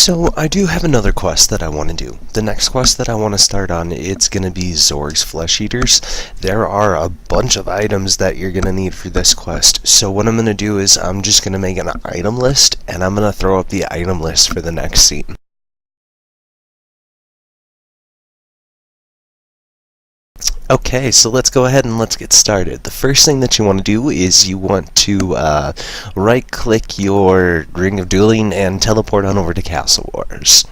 So I do have another quest that I want to do. The next quest that I want to start on, it's going to be Zorgs Flesh Eaters. There are a bunch of items that you're going to need for this quest. So what I'm going to do is I'm just going to make an item list, and I'm going to throw up the item list for the next scene. Okay, so let's go ahead and let's get started. The first thing that you want to do is you want to right-click your Ring of Dueling and teleport on over to Castle Wars.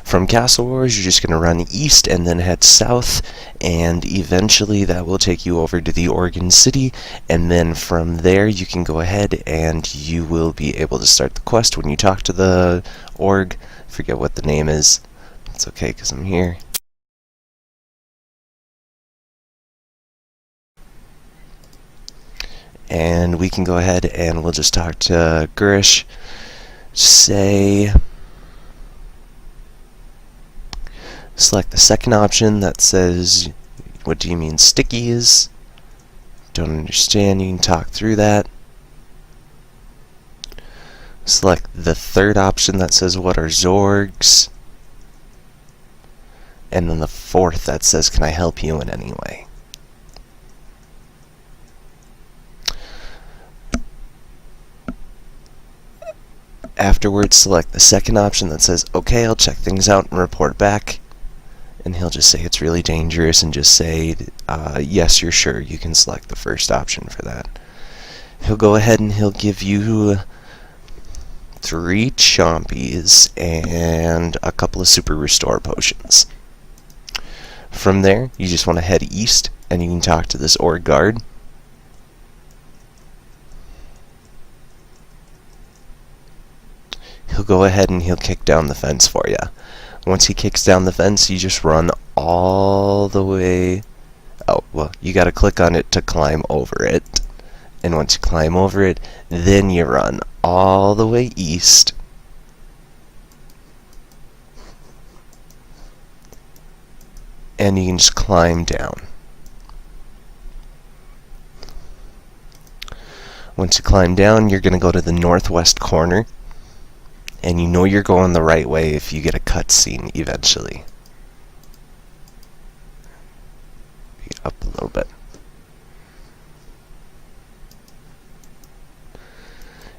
From Castle Wars, you're just going to run east and then head south, and eventually that will take you over to the Organ City, and then from there you can go ahead and you will be able to start the quest when you talk to the org. Forget what the name is. It's okay because I'm here. And we can go ahead and we'll just talk to Gurish. Say, select the second option that says, what do you mean stickies? Don't understand, you can talk through that. Select the third option that says, what are Zorgs? And then the fourth that says, can I help you in any way? Afterwards, select the second option that says, okay, I'll check things out and report back. And he'll just say it's really dangerous and just say, yes, you're sure. You can select the first option for that. He'll go ahead and he'll give you 3 chompies and a couple of super restore potions. From there, you just want to head east and you can talk to this org guard. He'll go ahead and he'll kick down the fence for you. Once he kicks down the fence, you just run all the way. Oh, well, you gotta click on it to climb over it. And once you climb over it, then you run all the way east. And you can just climb down. Once you climb down, you're gonna go to the northwest corner. And you know you're going the right way if you get a cutscene eventually. Up a little bit.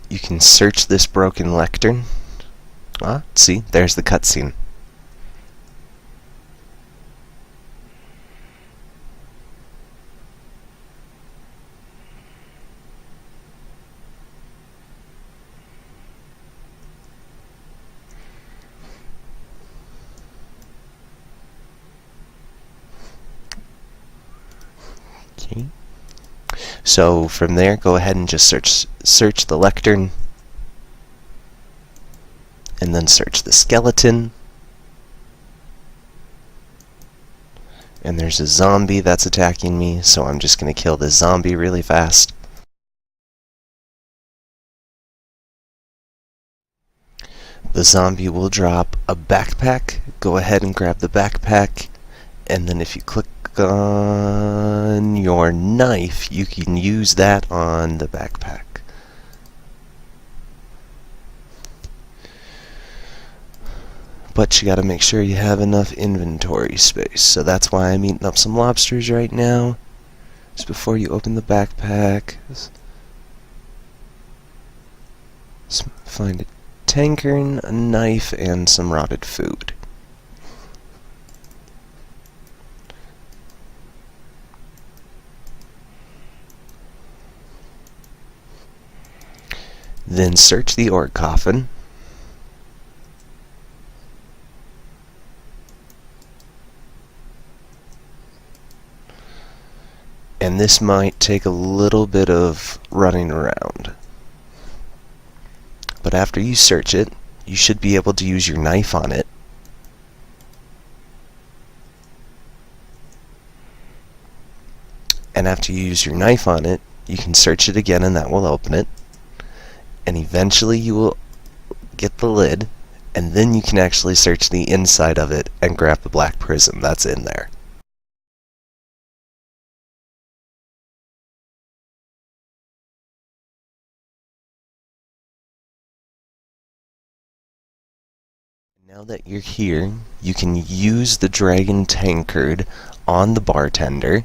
You can search this broken lectern. Ah, see, there's the cutscene. Okay. So from there, go ahead and just search the lectern, and then search the skeleton. And there's a zombie that's attacking me, so I'm just going to kill this zombie really fast. The zombie will drop a backpack. Go ahead and grab the backpack, and then if you click on your knife, you can use that on the backpack. But you gotta make sure you have enough inventory space, so that's why I'm eating up some lobsters right now. Just before you open the backpack, find a tankard, a knife, and some rotted food. Then search the orc coffin. And this might take a little bit of running around. But after you search it, you should be able to use your knife on it. And after you use your knife on it, you can search it again and that will open it. And eventually you will get the lid, and then you can actually search the inside of it and grab the black prism that's in there. Now that you're here, you can use the dragon tankard on the bartender.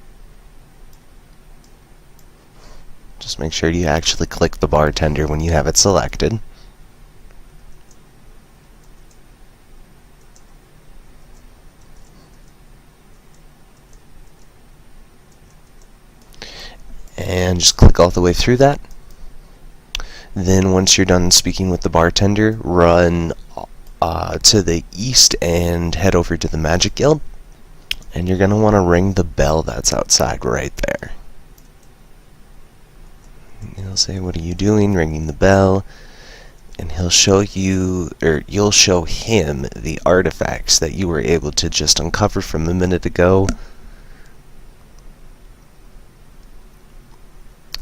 Just make sure you actually click the bartender when you have it selected. And just click all the way through that. Then once you're done speaking with the bartender, run to the east and head over to the Magic Guild. And you're going to want to ring the bell that's outside right there. He'll say, "What are you doing?" Ringing the bell. And he'll show you, or you'll show him, the artifacts that you were able to just uncover from a minute ago.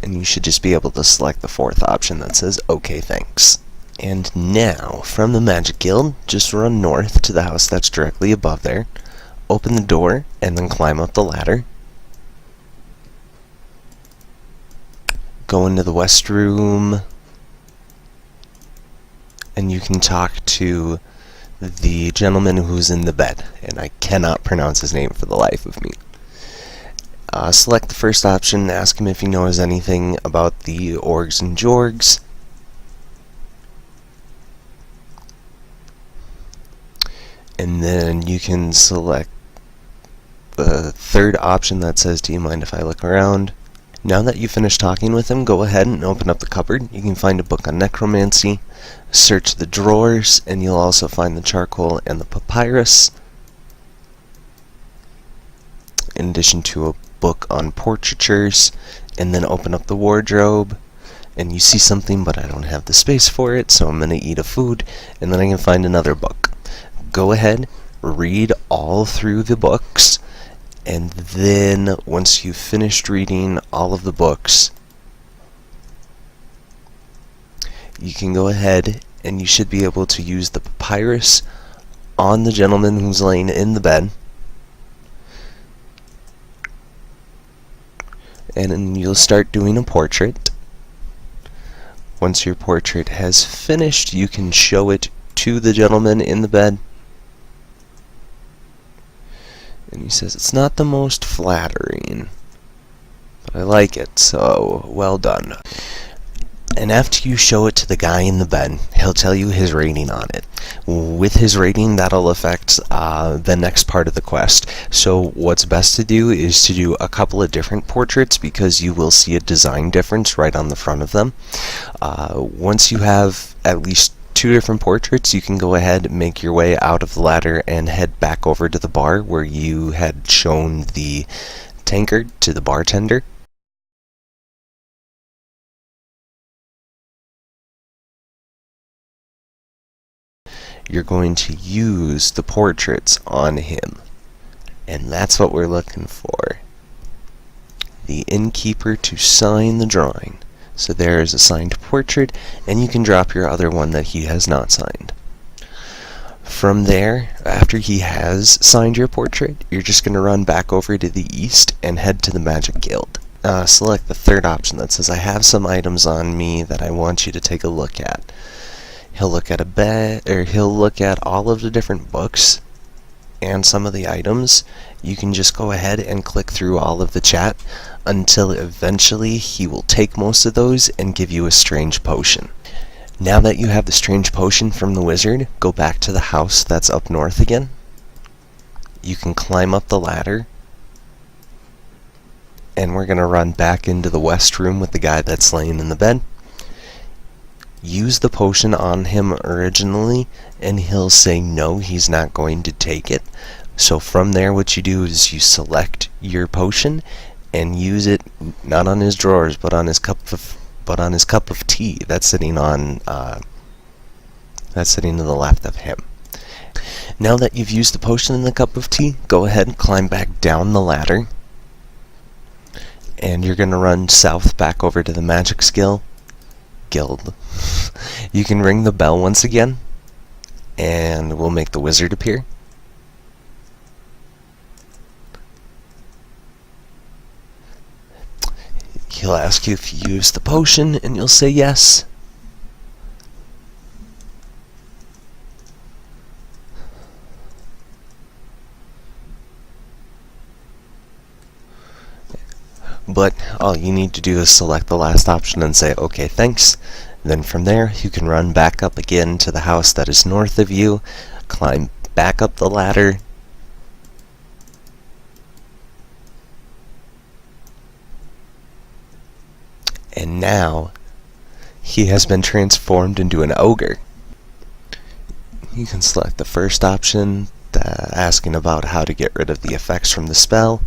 And you should just be able to select the fourth option that says, "Okay, thanks." And now, from the Magic Guild, just run north to the house that's directly above there. Open the door, and then climb up the ladder. Go into the West Room, and you can talk to the gentleman who's in the bed. And I cannot pronounce his name for the life of me. Select the first option, ask him if he knows anything about the Osrs Zorges. And then you can select the third option that says, "Do you mind if I look around?" Now that you've finished talking with him, go ahead and open up the cupboard. You can find a book on necromancy, search the drawers, and you'll also find the charcoal and the papyrus, in addition to a book on portraitures. And then open up the wardrobe, and you see something, but I don't have the space for it, so I'm going to eat a food, and then I can find another book. Go ahead, read all through the books, and then once you've finished reading all of the books, you can go ahead and you should be able to use the papyrus on the gentleman who's laying in the bed. And then you'll start doing a portrait. Once your portrait has finished, you can show it to the gentleman in the bed. And he says, "It's not the most flattering, but I like it, so well done." And after you show it to the guy in the bed, he'll tell you his rating on it. With his rating, that'll affect the next part of the quest. So what's best to do is to do a couple of different portraits, because you will see a design difference right on the front of them. Once you have at least 2 different portraits, you can go ahead and make your way out of the ladder and head back over to the bar where you had shown the tankard to the bartender. You're going to use the portraits on him, and that's what we're looking for. The innkeeper to sign the drawing. So there is a signed portrait, and you can drop your other one that he has not signed. From there, after he has signed your portrait, you're just going to run back over to the east and head to the Magic Guild. Select the third option that says, "I have some items on me that I want you to take a look at." He'll look at he'll look at all of the different books and some of the items. You can just go ahead and click through all of the chat until eventually he will take most of those and give you a strange potion. Now that you have the strange potion from the wizard, go back to the house that's up north again. You can climb up the ladder, and we're going to run back into the west room with the guy that's laying in the bed. Use the potion on him originally, and he'll say no, he's not going to take it. So from there, what you do is you select your potion and use it not on his drawers, but on his cup of tea that's sitting to the left of him. Now that you've used the potion in the cup of tea, go ahead and climb back down the ladder, and you're going to run south back over to the JaGeX Guild. You can ring the bell once again, and we'll make the wizard appear. He'll ask you if you use the potion, and you'll say yes. But all you need to do is select the last option and say, okay, thanks. Then from there, you can run back up again to the house that is north of you, climb back up the ladder, and now he has been transformed into an ogre. You can select the first option, asking about how to get rid of the effects from the spell.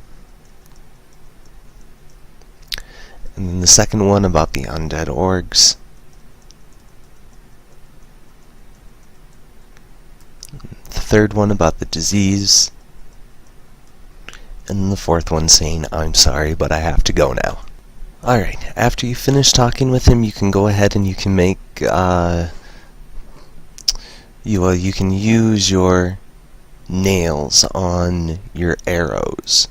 And then the second one about the undead orgs. The third one about the disease. And the fourth one saying, I'm sorry, but I have to go now. Alright, after you finish talking with him, you can go ahead and you can make, you can use your nails on your arrows.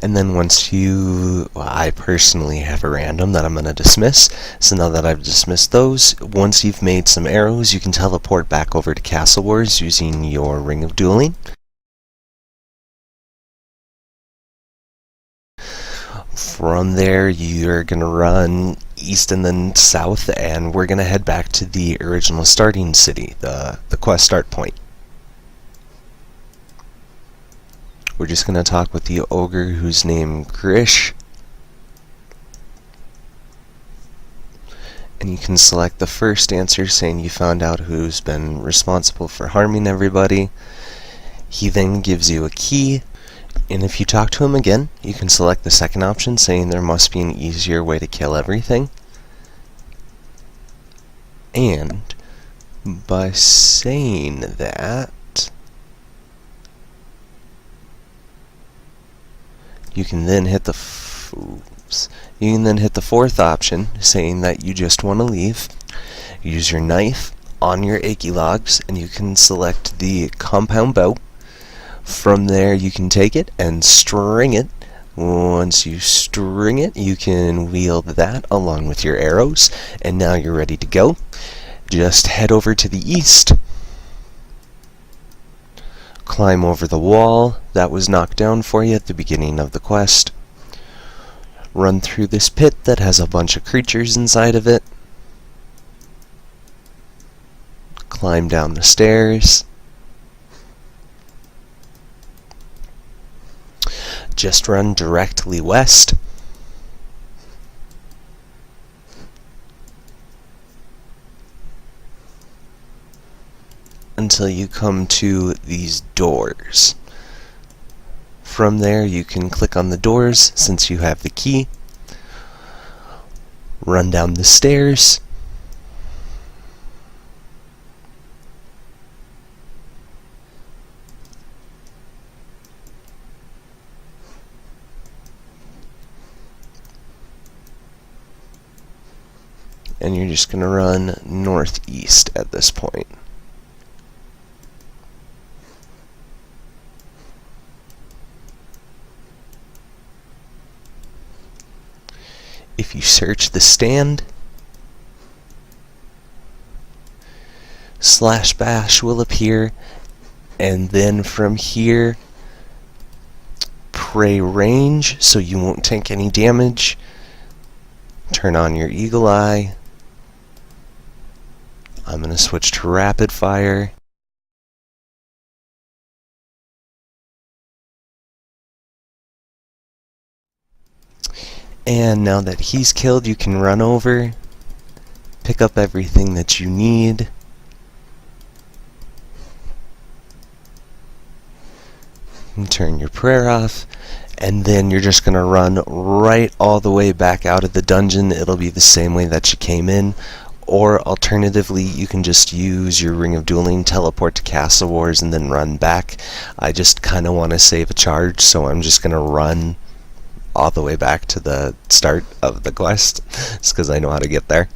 And then once I personally have a random that I'm going to dismiss. So now that I've dismissed those, once you've made some arrows, you can teleport back over to Castle Wars using your Ring of Dueling. From there, you're going to run east and then south, and we're going to head back to the original starting city, the quest start point. We're just going to talk with the ogre who's named Grish. And you can select the first answer saying you found out who's been responsible for harming everybody. He then gives you a key. And if you talk to him again, you can select the second option saying there must be an easier way to kill everything. And by saying that, you can then hit the fourth option, saying that you just want to leave. Use your knife on your achy logs, and you can select the compound bow. From there, you can take it and string it. Once you string it, you can wield that along with your arrows, and now you're ready to go. Just head over to the east. Climb over the wall that was knocked down for you at the beginning of the quest. Run through this pit that has a bunch of creatures inside of it. Climb down the stairs. Just run directly west. Until you come to these doors. From there, you can click on the doors since you have the key. Run down the stairs. And you're just going to run northeast at this point. If you search the stand, /bash will appear, and then from here, pray range so you won't take any damage. Turn on your eagle eye. I'm going to switch to rapid fire. And now that he's killed, you can run over, pick up everything that you need. And turn your prayer off, and then you're just going to run right all the way back out of the dungeon. It'll be the same way that you came in, or alternatively, you can just use your Ring of Dueling, teleport to Castle Wars, and then run back. I just kind of want to save a charge, so I'm just going to run all the way back to the start of the quest, just because I know how to get there.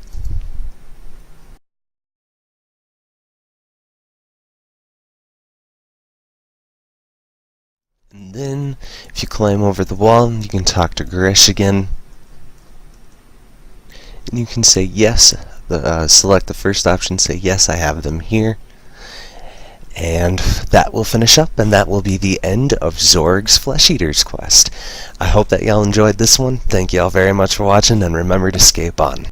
And then, if you climb over the wall, you can talk to Grish again. And you can say, yes, select the first option, say yes, I have them here. And that will finish up, and that will be the end of Zorg's Flesh Eater's quest. I hope that y'all enjoyed this one. Thank y'all very much for watching, and remember to scape on.